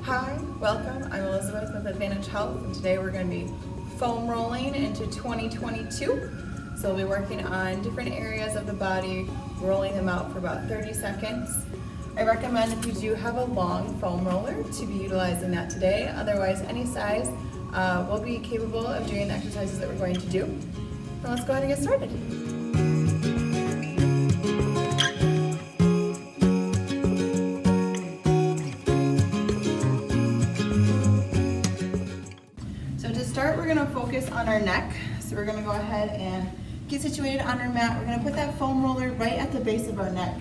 Hi, welcome. I'm Elizabeth with Advantage Health, and today we're going to be foam rolling into 2022. So we'll be working on different areas of the body, rolling them out for about 30 seconds. I recommend if you do have a long foam roller to be utilizing that today. Otherwise, any size will be capable of doing the exercises that we're going to do. So let's go ahead and get started. We're going to focus on our neck. So we're going to go ahead and get situated on our mat. We're going to put that foam roller right at the base of our neck,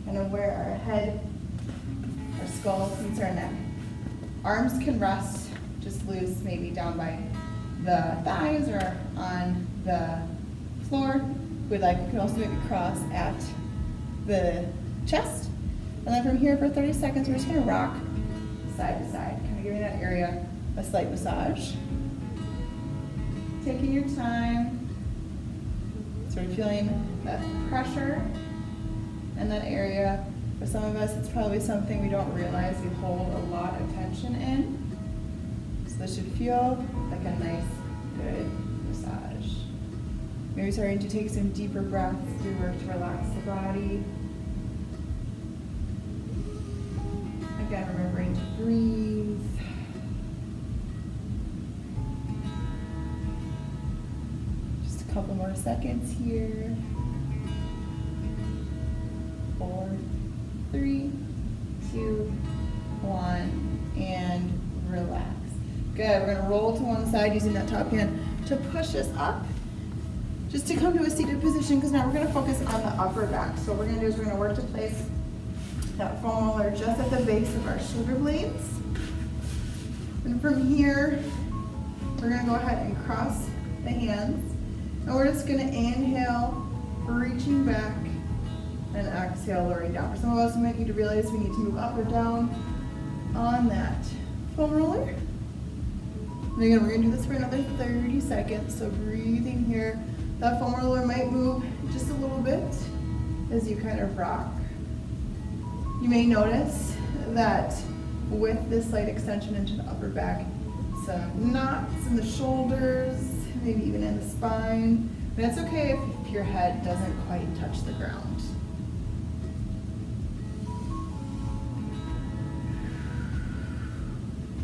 kind of where our head, our skull meets our neck. Arms can rest just loose, maybe down by the thighs or on the floor. If we'd like, we can also maybe cross at the chest. And then from here for 30 seconds, we're just going to rock side to side, kind of giving that area a slight massage. Taking your time, sort of feeling that pressure in that area. For some of us, it's probably something we don't realize we hold a lot of tension in. So this should feel like a nice, good massage. Maybe starting to take some deeper breaths as we work to relax the body. Again, remembering to breathe. Couple more seconds here. 4, 3, 2, 1, and relax. Good, we're gonna roll to one side using that top hand to push us up, just to come to a seated position, because now we're gonna focus on the upper back. So what we're gonna do is we're gonna work to place that foam roller just at the base of our shoulder blades. And from here, we're gonna go ahead and cross the hands. And we're just going to inhale, reaching back, and exhale, lowering down. For some of us, we might need to realize we need to move up or down on that foam roller. And again, we're going to do this for another 30 seconds. So breathing here. That foam roller might move just a little bit as you kind of rock. You may notice that with this slight extension into the upper back, some knots in the shoulders, maybe even in the spine. And it's okay if your head doesn't quite touch the ground.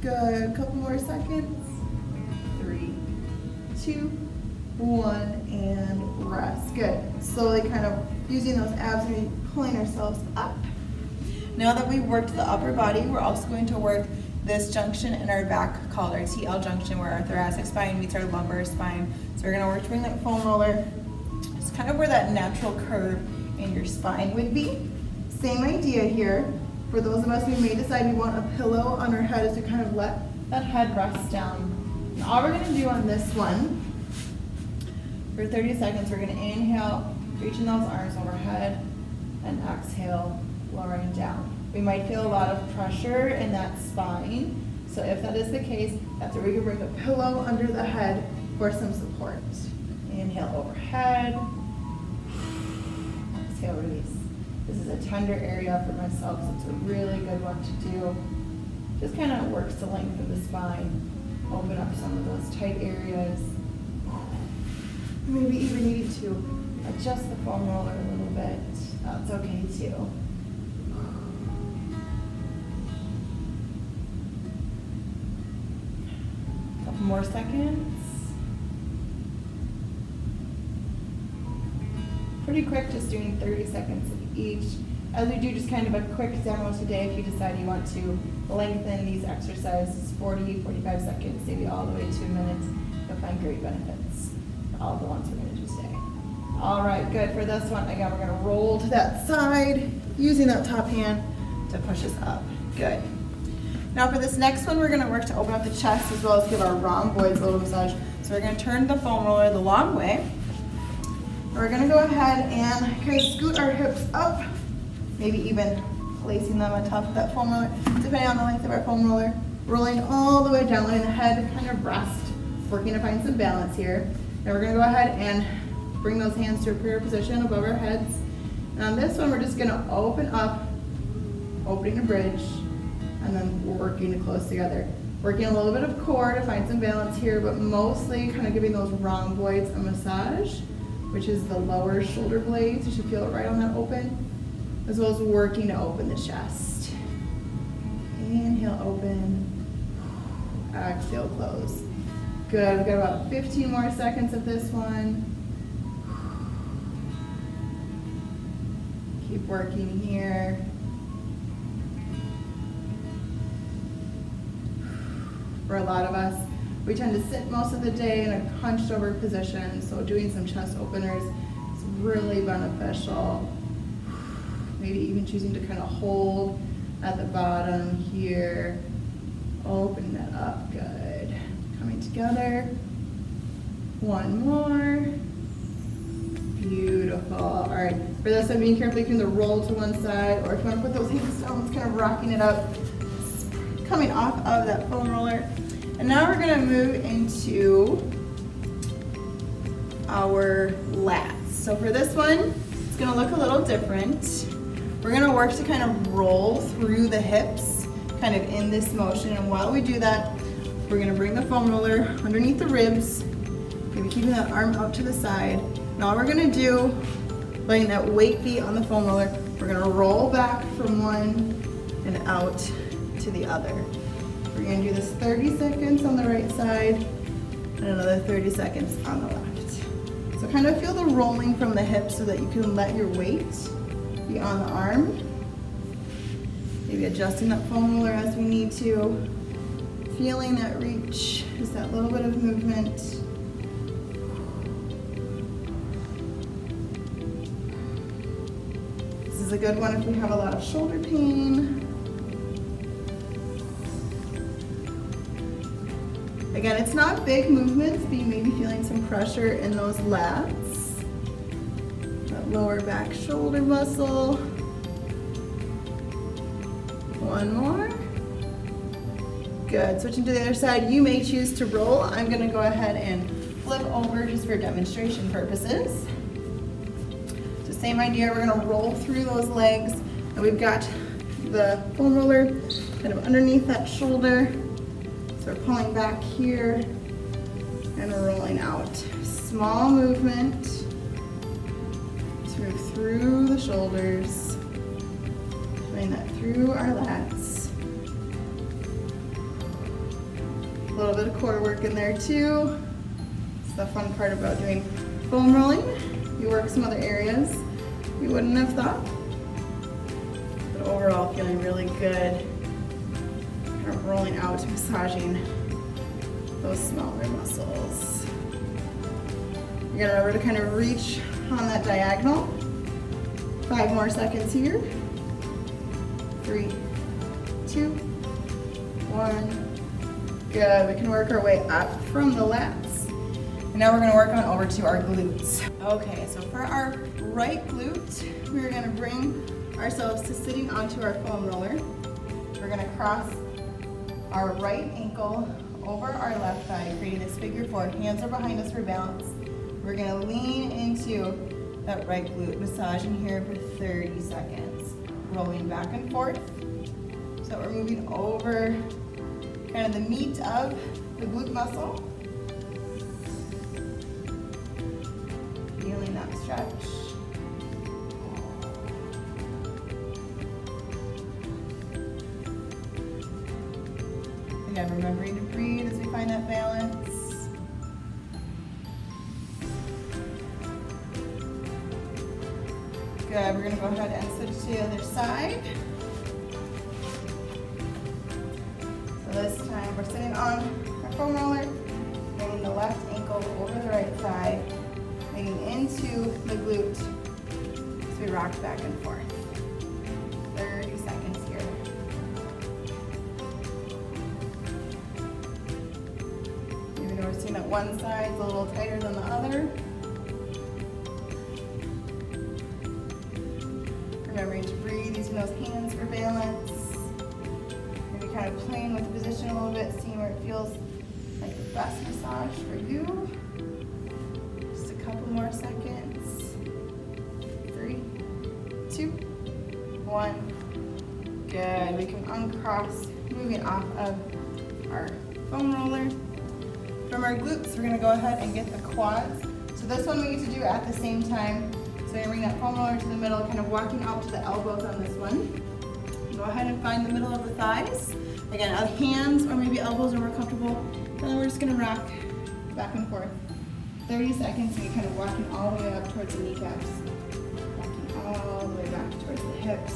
Good, couple more seconds. 3, 2, 1, and rest. Good. Slowly kind of using those abs and pulling ourselves up. Now that we've worked the upper body, we're also going to work this junction in our back called our TL junction, where our thoracic spine meets our lumbar spine. So we're going to work to bring that foam roller. It's kind of where that natural curve in your spine would be. Same idea here. For those of us who may decide we want a pillow on our head, is to kind of let that head rest down. And all we're going to do on this one, for 30 seconds, we're going to inhale, reaching those arms overhead, and exhale, lowering down. We might feel a lot of pressure in that spine. So if that is the case, that's where we can bring a pillow under the head for some support. Inhale overhead. Exhale, release. This is a tender area for myself, so it's a really good one to do. Just kind of works to lengthen the spine, open up some of those tight areas. Maybe even needing to adjust the foam roller a little bit. That's okay too. More seconds. Pretty quick, just doing 30 seconds of each. As we do just kind of a quick demo today, if you decide you want to lengthen these exercises 40, 45 seconds, maybe all the way to a minute, you'll find great benefits for all the ones we're going to do today. All right, good. For this one, again, we're going to roll to that side using that top hand to push us up. Good. Now for this next one, we're going to work to open up the chest as well as give our rhomboids a little massage. So we're going to turn the foam roller the long way. And we're going to go ahead and kind of scoot our hips up, maybe even placing them on top of that foam roller, depending on the length of our foam roller. Rolling all the way down, letting the head kind of rest, working to find some balance here. Now we're going to go ahead and bring those hands to a prayer position above our heads. And on this one, we're just going to open up, opening a bridge, and then we're working close together. Working a little bit of core to find some balance here, but mostly kind of giving those rhomboids a massage, which is the lower shoulder blades. You should feel it right on that open, as well as working to open the chest. Inhale, open. Exhale, close. Good, we've got about 15 more seconds of this one. Keep working here. For a lot of us, we tend to sit most of the day in a hunched over position, so doing some chest openers is really beneficial. Maybe even choosing to kind of hold at the bottom here. Opening that up, good. Coming together. One more. Beautiful. All right, for this I'm being careful, you can either roll to one side, or if you want to put those hands down, it's kind of rocking it up, coming off of that foam roller. And now we're gonna move into our lats. So for this one, it's gonna look a little different. We're gonna work to kind of roll through the hips, kind of in this motion. And while we do that, we're gonna bring the foam roller underneath the ribs, maybe keeping that arm out to the side. And all we're gonna do, letting that weight be on the foam roller, we're gonna roll back from one and out to the other. We're gonna do this 30 seconds on the right side and another 30 seconds on the left. So kind of feel the rolling from the hips so that you can let your weight be on the arm. Maybe adjusting that foam roller as we need to. Feeling that reach, just that little bit of movement. This is a good one if we have a lot of shoulder pain. Again, it's not big movements, but you may be feeling some pressure in those lats. That lower back shoulder muscle. One more. Good, switching to the other side, you may choose to roll. I'm gonna go ahead and flip over just for demonstration purposes. So same idea, we're gonna roll through those legs, and we've got the foam roller kind of underneath that shoulder. So we're pulling back here and rolling out. Small movement through the shoulders, putting that through our lats. A little bit of core work in there too. It's the fun part about doing foam rolling. You work some other areas you wouldn't have thought. But overall feeling really good. Kind of rolling out, massaging those smaller muscles. You're gonna remember to kind of reach on that diagonal. 5 more seconds here. 3, 2, 1. Good, we can work our way up from the lats. And now we're gonna work on over to our glutes. Okay, so for our right glute, we're gonna bring ourselves to sitting onto our foam roller. We're gonna cross our right ankle over our left thigh, creating this figure 4. Hands are behind us for balance. We're gonna lean into that right glute, massaging here for 30 seconds. Rolling back and forth. So we're moving over kind of the meat of the glute muscle. Feeling that stretch. Again, remembering to breathe as we find that balance. Good, we're gonna go ahead and switch to the other side. So this time we're sitting on our foam roller, bringing the left ankle over the right thigh, leaning into the glute as we rock back and forth. 30 seconds here. Maybe noticing that one side's a little tighter than the other. Remembering to breathe, using those hands for balance. Maybe kind of playing with the position a little bit, seeing where it feels like the best massage for you. Just a couple more seconds. 3, 2, 1. Good. We can uncross, moving off of our foam roller. From our glutes, we're gonna go ahead and get the quads. So this one we get to do at the same time. So you're gonna bring that foam roller to the middle, kind of walking out to the elbows on this one. Go ahead and find the middle of the thighs. Again, hands or maybe elbows are more comfortable. And then we're just gonna rock back and forth. 30 seconds, and you're kind of walking all the way up towards the kneecaps. Walking all the way back towards the hips.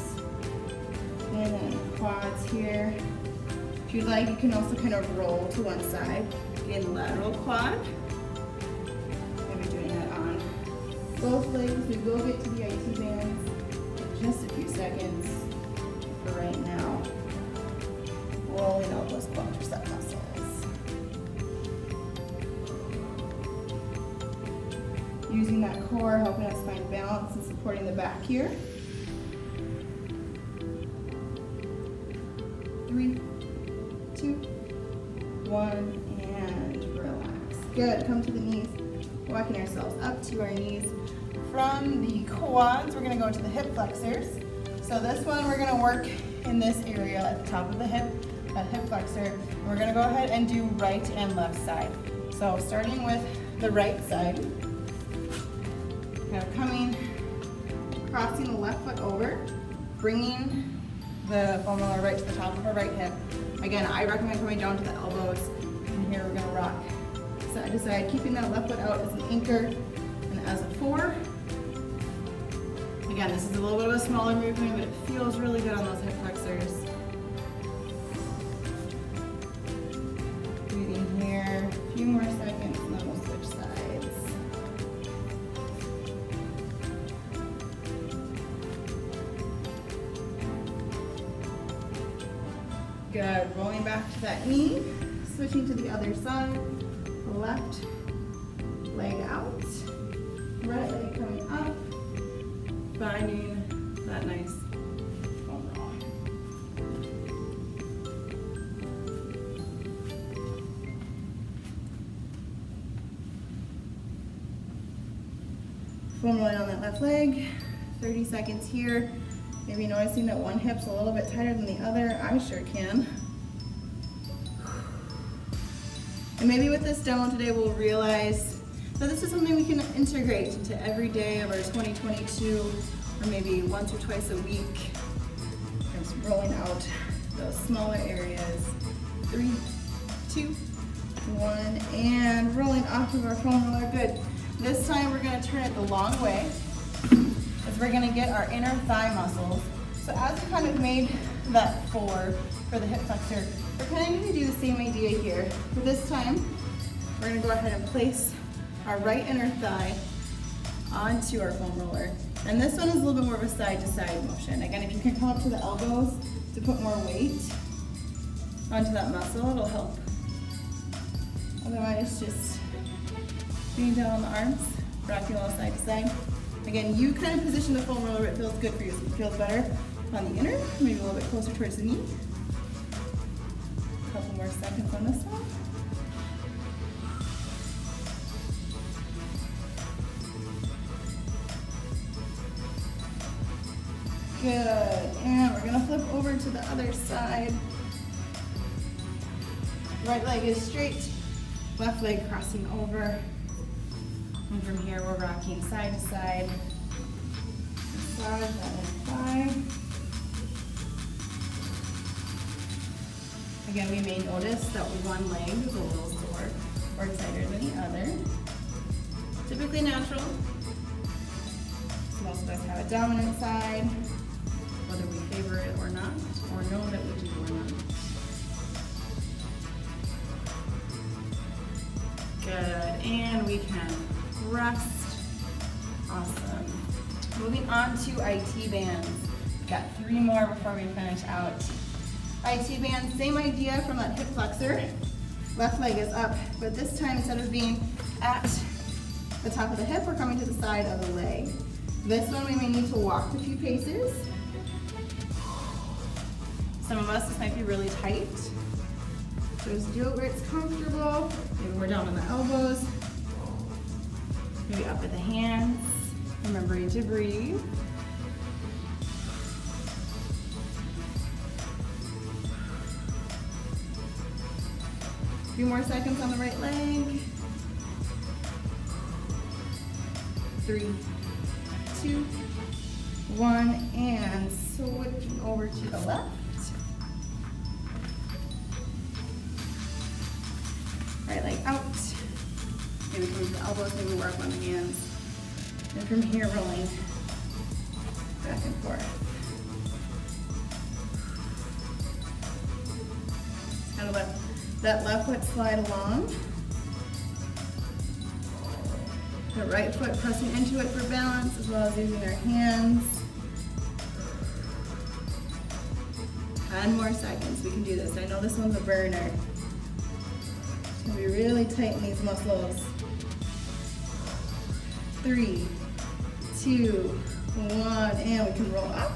And then quads here. If you'd like, you can also kind of roll to one side. Again, lateral quad. Maybe doing that on both legs. We will get to the IT bands in just a few seconds. For right now, rolling out those quadricep muscles. Using that core, helping us find balance and supporting the back here. 3, 2, 1, and relax. Good, come to the knees. Walking ourselves up to our knees. From the quads, we're gonna go to the hip flexors. So this one, we're gonna work in this area at the top of the hip, that hip flexor. We're gonna go ahead and do right and left side. So starting with the right side, kind of coming, crossing the left foot over, bringing the foam roller right to the top of our right hip. Again, I recommend coming down to the elbows. And here we're gonna rock side to side, keeping that left foot out as an anchor and as a 4. Again, this is a little bit of a smaller movement, but it feels really good on those hip flexors. Breathing here, a few more seconds, and then we'll switch sides. Good, rolling back to that knee, switching to the other side, left leg out, right leg coming up, finding that nice foam roll. Foam rolling on that left leg, 30 seconds here. Maybe noticing that one hip's a little bit tighter than the other. I sure can. And maybe with this demo today, we'll realize that this is something we can integrate into every day of our 2022, or maybe once or twice a week. Just rolling out those smaller areas. 3, 2, 1, and rolling off of our foam roller. Good. This time we're gonna turn it the long way, as we're gonna get our inner thigh muscles. So as we kind of made that 4 for the hip flexor, we're kind of gonna do the same idea here. But this time, we're gonna go ahead and place our right inner thigh onto our foam roller. And this one is a little bit more of a side-to-side motion. Again, if you can come up to the elbows to put more weight onto that muscle, it'll help. Otherwise, just being down on the arms, rocking a little side to side. Again, you kind of position the foam roller where it feels good for you. So it feels better on the inner, maybe a little bit closer towards the knee. A couple more seconds on this one. Good, and we're gonna flip over to the other side. Right leg is straight, left leg crossing over. And from here, we're rocking side to side. Massage that thigh. Again, we may notice that one leg is a little sore or tighter than the other. Typically natural. Most of us have a dominant side, whether we favor it or not, or know that we do or not. Good, and we can rest. Awesome. Moving on to IT bands. Got 3 more before we finish out. IT bands, same idea from that hip flexor. Left leg is up, but this time instead of being at the top of the hip, we're coming to the side of the leg. This one we may need to walk a few paces. Some of us, this might be really tight. So just do it where it's comfortable. Maybe we're down on the elbows. Maybe up at the hands. Remembering to breathe. A few more seconds on the right leg. 3, 2, 1, and switching over to the left. Right leg out. Maybe come to the elbows, maybe work on the hands. And from here, rolling back and forth. Just kind of let that left foot slide along. The right foot pressing into it for balance, as well as using our hands. 10 more seconds, we can do this. I know this one's a burner. It's gonna be really tight in these muscles. 3, 2, 1, and we can roll up.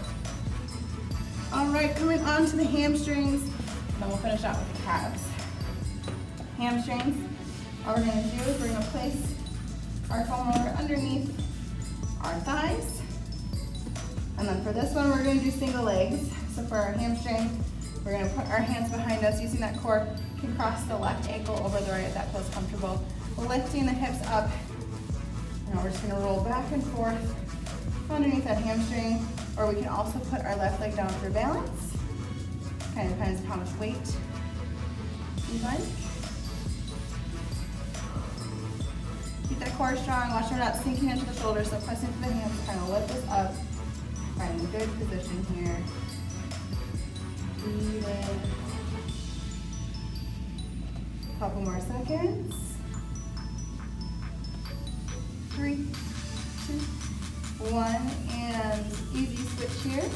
All right, coming on to the hamstrings, and then we'll finish out with the calves. Hamstrings, all we're gonna do is we're gonna place our foam roller underneath our thighs. And then for this one, we're gonna do single legs. So for our hamstring, we're gonna put our hands behind us, using that core, can cross the left ankle over the right if that feels comfortable. Lifting the hips up. Now we're just gonna roll back and forth underneath that hamstring, or we can also put our left leg down for balance. Kind of depends on how much weight you like. Keep that core strong, watch we're not sinking into the shoulders, so press into the hands, kind of lift this up. Find a good position here. Breathe in. Couple more seconds. 3, 2, 1, and easy switch here.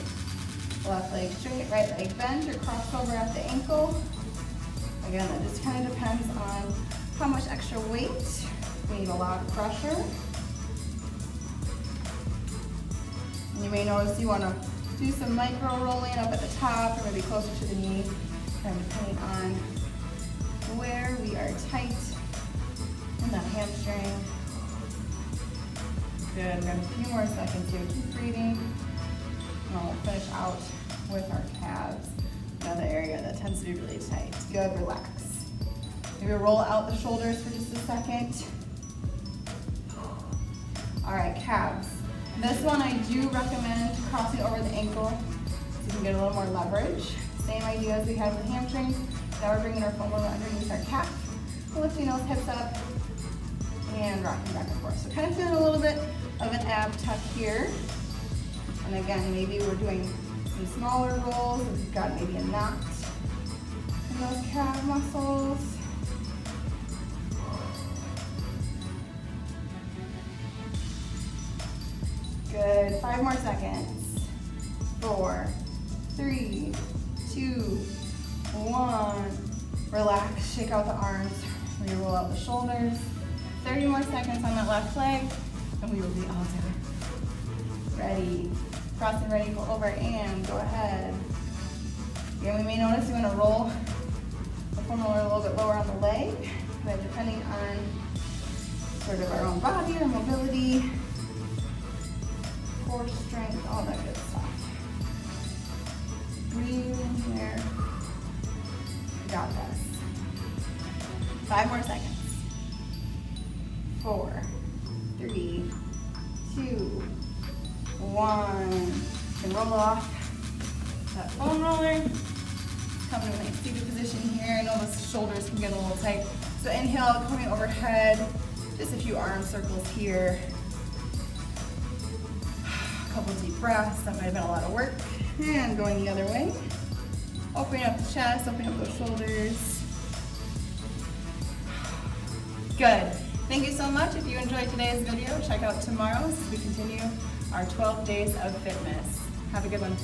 Left leg straight, right leg bend, or cross over at the ankle. Again, that just kind of depends on how much extra weight. We need a lot of pressure. And you may notice you want to do some micro rolling up at the top, or maybe closer to the knee, kind of depending on where we are tight in that hamstring. Good, we've got a few more seconds here. Keep breathing. And we'll finish out with our calves, another area that tends to be really tight. Good, relax. Maybe roll out the shoulders for just a second. All right, calves. This one I do recommend crossing over the ankle so you can get a little more leverage. Same idea as we had with hamstrings. Now we're bringing our foam roller underneath our calf, lifting those hips up and rocking back and forth. So kind of feeling a little bit of an ab tuck here. And again, maybe we're doing some smaller rolls, if we've got maybe a knot in those calf muscles. Good, 5 more seconds. 4, 3, 2, 1. Relax, shake out the arms, re-roll out the shoulders. 30 more seconds on that left leg, and we will be all done. Ready, crossing ready, go over and go ahead. Again, we may notice you want to roll the foam roller a little bit lower on the leg, but depending on sort of our own body, our mobility, core strength, all that good stuff. Breathe in here. You got this. 5 more seconds. 4, 3, 2, 1. And roll off that foam roller. Come to a nice seated position here. I know the shoulders can get a little tight. So inhale, coming overhead. Just a few arm circles here. A couple deep breaths. That might have been a lot of work. And going the other way. Opening up the chest, opening up those shoulders. Good. Thank you so much. If you enjoyed today's video, check out tomorrow's as we continue our 12 days of fitness. Have a good one.